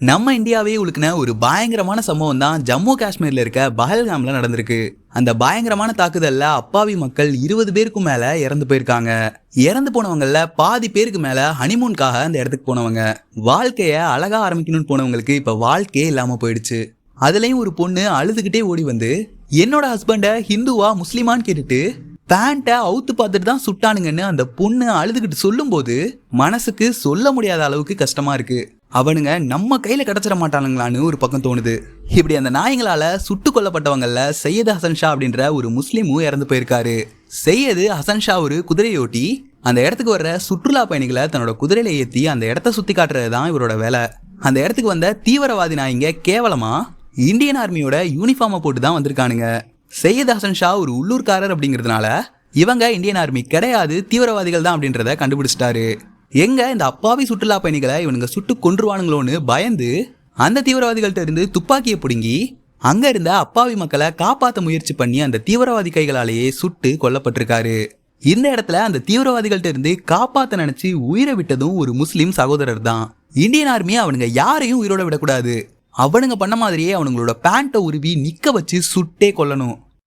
நம்ம இந்தியாவே உழுக்குன ஒரு பயங்கரமான சம்பவம் தான் ஜம்மு காஷ்மீர்ல இருக்க பஹல்காம்ல நடந்திருக்கு. அந்த பயங்கரமான தாக்குதல்ல அப்பாவி மக்கள் 20 பேருக்கும் மேல இறந்து போயிருக்காங்க. இறந்து போனவங்கல பாதி பேருக்கு மேல ஹனிமூனுக்காக அந்த இடத்துக்கு போனவங்க. வாழ்க்கைய அழகா ஆரம்பிக்கணும்னு போனவங்களுக்கு இப்ப வாழ்க்கையே இல்லாம போயிடுச்சு. அதுலயும் ஒரு பொண்ணு அழுதுகிட்டே ஓடி வந்து என்னோட ஹஸ்பண்ட ஹிந்துவா முஸ்லிமான்னு கேட்டுட்டு பேண்ட அவுத்து பார்த்துட்டு தான் சுட்டானுங்கன்னு அந்த பொண்ணு அழுதுகிட்டு சொல்லும் போது மனசுக்கு சொல்ல முடியாத அளவுக்கு கஷ்டமா இருக்கு. அவனுங்க நம்ம கையில கிடைச்சிட மாட்டானுங்களான்னு ஒரு பக்கம் தோணுது. இப்படி அந்த நாய்களால சுட்டு கொல்லப்பட்டவங்கல்ல சையது ஹசன் ஷா அப்படின்ற ஒரு முஸ்லீமும் இறந்து போயிருக்காரு. சையது ஹசன் ஷா ஒரு குதிரையோட்டி அந்த இடத்துக்கு வர்ற சுற்றுலா பயணிகளை தன்னோட குதிரையில ஏத்தி அந்த இடத்த சுத்தி காட்டுறது தான் இவரோட வேலை. அந்த இடத்துக்கு வந்த தீவிரவாதி நாய்ங்க கேவலமா இந்தியன் ஆர்மியோட யூனிஃபார்மை போட்டு தான் வந்திருக்கானுங்க. சையது ஹசன் ஷா ஒரு உள்ளூர்காரர் அப்படிங்கிறதுனால இவங்க இந்தியன் ஆர்மி கிடையாது, தீவிரவாதிகள் தான் அப்படின்றத கண்டுபிடிச்சிட்டாரு. எங்க இந்த அப்பாவி சுற்றுலா பயணிகளை இவனுங்க சுட்டு கொன்றுவானுங்களோன்னு பயந்து அந்த தீவிரவாதிகள்ட்ட இருந்து துப்பாக்கியை பிடுங்கி அங்க இருந்த அப்பாவி மக்களை காப்பாற்ற முயற்சி பண்ணி அந்த தீவிரவாதி கைகளாலேயே சுட்டு கொல்லப்பட்டிருக்காரு. இந்த இடத்துல அந்த தீவிரவாதிகள்ட்ட இருந்து காப்பாற்ற நினைச்சு உயிரை விட்டதும் ஒரு முஸ்லீம் சகோதரர் தான். இந்தியன் ஆர்மி அவனுங்க யாரையும் உயிரோட விடக்கூடாது. அவனுங்க பண்ண மாதிரியே அவனுங்களோட பேண்ட்டை உருவி நிக்க வச்சு சுட்டே கொல்லணும்.